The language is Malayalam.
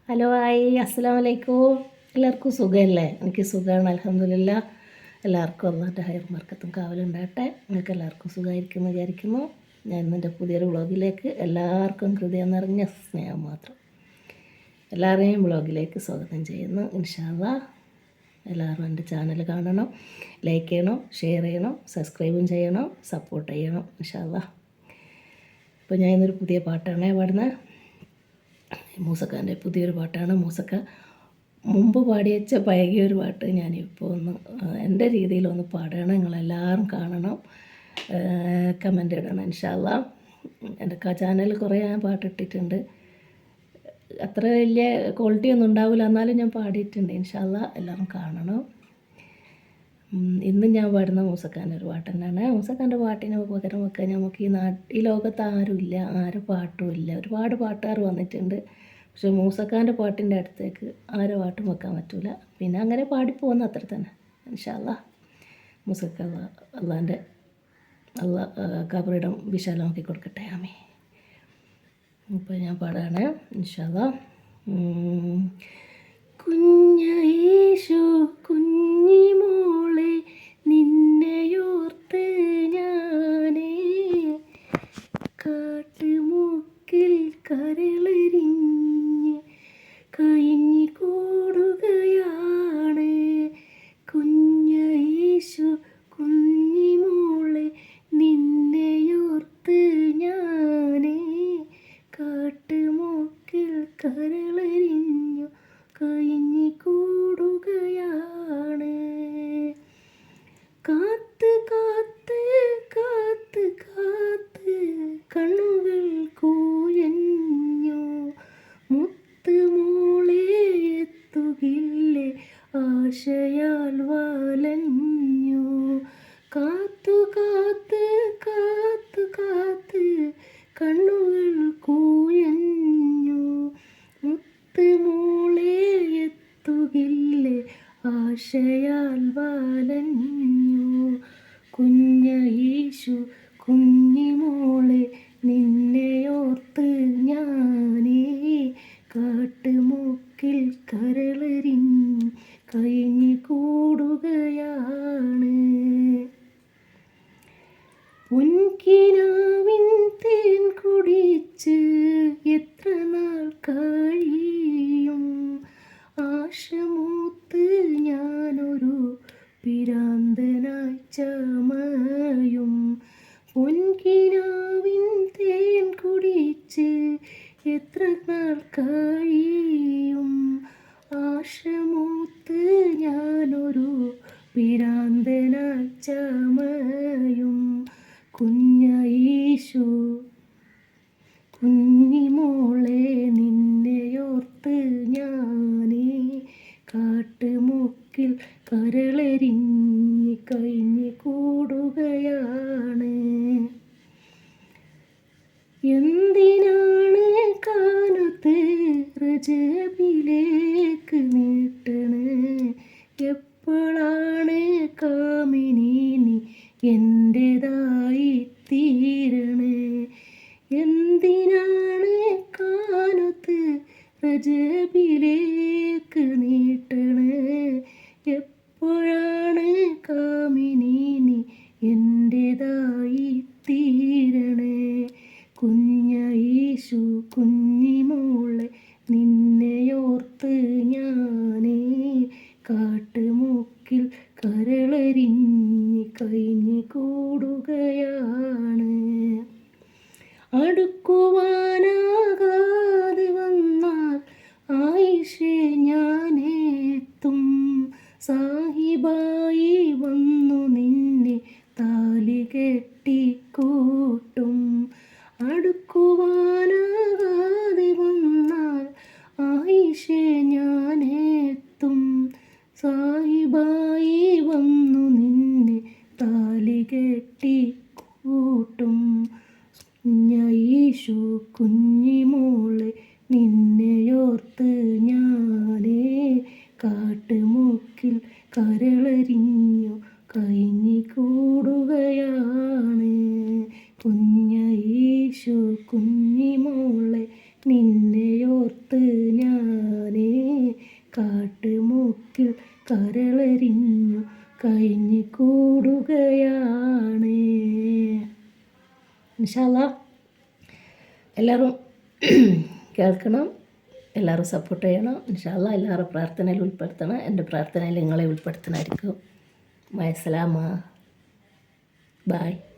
ഹലോ ഹായ് അസ്സലാമു അലൈക്കും. എല്ലാവർക്കും സുഖമല്ലേ? എനിക്ക് സുഖമാണ്, അൽഹംദുലില്ലാ. എല്ലാവർക്കും അള്ളാൻ്റെ ഹൈർ ബർക്കത്തും കാവലുണ്ടാകട്ടെ. നിങ്ങൾക്ക് എല്ലാവർക്കും സുഖമായിരിക്കുമെന്ന് വിചാരിക്കുന്നു. ഞാൻ എൻ്റെ പുതിയൊരു വ്ളോഗിലേക്ക് എല്ലാവർക്കും ഹൃദയം നിറഞ്ഞ സ്നേഹം മാത്രം. എല്ലാവരെയും വ്ളോഗിലേക്ക് സ്വാഗതം ചെയ്യുന്നു. ഇൻഷാ അല്ലാഹ് എല്ലാവരും എൻ്റെ ചാനൽ കാണണം, ലൈക്ക് ചെയ്യണം, ഷെയർ ചെയ്യണം, സബ്സ്ക്രൈബും ചെയ്യണം, സപ്പോർട്ട് ചെയ്യണം ഇൻഷാ അല്ലാഹ്. ഇപ്പോൾ ഞാൻ ഇന്നൊരു പുതിയ പാട്ടാണ് പാടുന്നത്. മൂസക്കാൻ്റെ പുതിയൊരു പാട്ടാണ്. മൂസക്ക മുമ്പ് പാടി വെച്ച പഴകിയൊരു പാട്ട് ഞാനിപ്പോൾ ഒന്ന് എൻ്റെ രീതിയിലൊന്ന് പാടുകയാണ്. നിങ്ങളെല്ലാവരും കാണണം, കമൻ്റ് ഇടണം ഇൻഷാ അല്ലാഹ്. എൻ്റെ ചാനലിൽ കുറേ ഞാൻ പാട്ടിട്ടിട്ടുണ്ട്. അത്ര വലിയ ക്വാളിറ്റി ഒന്നും ഉണ്ടാവില്ല, എന്നാലും ഞാൻ പാടിയിട്ടുണ്ട്. ഇൻഷാ അല്ലാഹ് എല്ലാവരും കാണണം. ഇന്ന് ഞാൻ പാടുന്ന മൂസക്കാൻ്റെ ഒരു പാട്ട് തന്നെയാണ്. മൂസക്കാൻ്റെ പാട്ടിന് പകരം വെക്കാൻ നമുക്ക് ഈ ലോകത്ത് ആരുമില്ല, ആരും പാട്ടുമില്ല. ഒരുപാട് പാട്ടുകാർ വന്നിട്ടുണ്ട്, പക്ഷെ മൂസക്കാൻ്റെ പാട്ടിൻ്റെ അടുത്തേക്ക് ആരും പാട്ടും വെക്കാൻ പറ്റില്ല. പിന്നെ അങ്ങനെ പാടിപ്പോകുന്ന അത്ര തന്നെ. ഇൻഷാ അല്ലാഹ് മൂസക്ക അള്ളാൻ്റെ കബറിടം വിശാലമാക്കി കൊടുക്കട്ടെ, ആമീൻ. ഇപ്പോൾ ഞാൻ പാടാണ് ഇൻഷാ അല്ലാഹ്. കുഞ്ഞയേശു കുഞ്ഞിമോളെ നിന്നെയോർത്ത് ഞാനേ കാട്ടുമുക്കിൽ കരളെരിഞ്ഞ് കഴിഞ്ഞു കൂടുകയാണ്. കുഞ്ഞയേശു കുഞ്ഞിമോളെ നിന്നെയോർത്ത് ഞാനേ കാട്ടുമുക്കിൽ കരളെരിഞ്ഞു കഴിഞ്ഞു കൂടുകയാണ്. കാത്ത് കാത്ത് കാത്ത് കാത്ത് കണ്ണുകൾ കൂയഞ്ഞു മുത്ത് മോളെ എത്തുകില്ലേ ആശയാൽ വലഞ്ഞു. കാത്തു കാത്ത് കാത്ത് കാത്ത് കണ്ണുകൾ കൂയഞ്ഞു മുത്ത് മോളെ എത്തുകില്ലേ ആശയാൽ വലഞ്ഞു. കുഞ്ഞയേശു കുഞ്ഞിമോളെ നിന്നെയോർത്ത് ഞാനേ കാട്ടുമുക്കിൽ കരളെരിഞ്ഞ് കഴിഞ്ഞു കൂടുകയാണ്. പൊൻകിനാവിൻ തേൻ കുടിച്ച് എത്ര നാൾ കഴിയും ആശമൂത്ത് ഞാനൊരു പിരാന്തനായി ചമയും. പൊൻകിനാവിൻ തേൻ കുടിച്ച് എത്ര നാൾ കഴിയും ആശമൂത്ത് ഞാനൊരു പിരാന്തനായി ചമയും. കുഞ്ഞയേശു കുഞ്ഞിമോളെ നിന്നെയോർത്ത് ഞാനേ കാട്ടുമുക്കിൽ കരളെരിഞ്ഞ് കഴിഞ്ഞു കൂടുകയാണ്. എന്തിനാണ് കാനത്ത് റജബിലേക്ക് നീട്ടണേ? എപ്പോഴാണ് കാമിനി നീ എൻ്റെതായി തീരണേ? എന്തിനാണ് കാനത്ത് റജബിലേക്ക് നീട്ടണേ? എപ്പോഴാണ് കാമിനി നീ എൻ്റെതായി തീരണേ? കുഞ്ഞയേശു കുഞ്ഞിമോളെ നിന്നെയോർത്ത് ഞാനേ കാട്ടുമുക്കിൽ കരളെരിഞ്ഞ് കഴിഞ്ഞു കൂടുകയാണ്. അടുക്കുവാനാകാതെ വന്നാൽ ആയിഷേ ഞാനെത്തും സാഹിബാ കാട്ടുമൂക്കിൽ കരളെറിഞ്ഞു കഴിഞ്ഞു കൂടുകയാണ്. ഇൻഷാ അല്ലാ എല്ലാവരും കേൾക്കണം, എല്ലാവരും സപ്പോർട്ട് ചെയ്യണം. ഇൻഷാ അല്ലാ എല്ലാവരും പ്രാർത്ഥനയിൽ ഉൾപ്പെടുത്തണം. എൻ്റെ പ്രാർത്ഥനയിൽ നിങ്ങളെ ഉൾപ്പെടുത്തണമായിരിക്കും. മഅസ്സലാമ. ബായ്.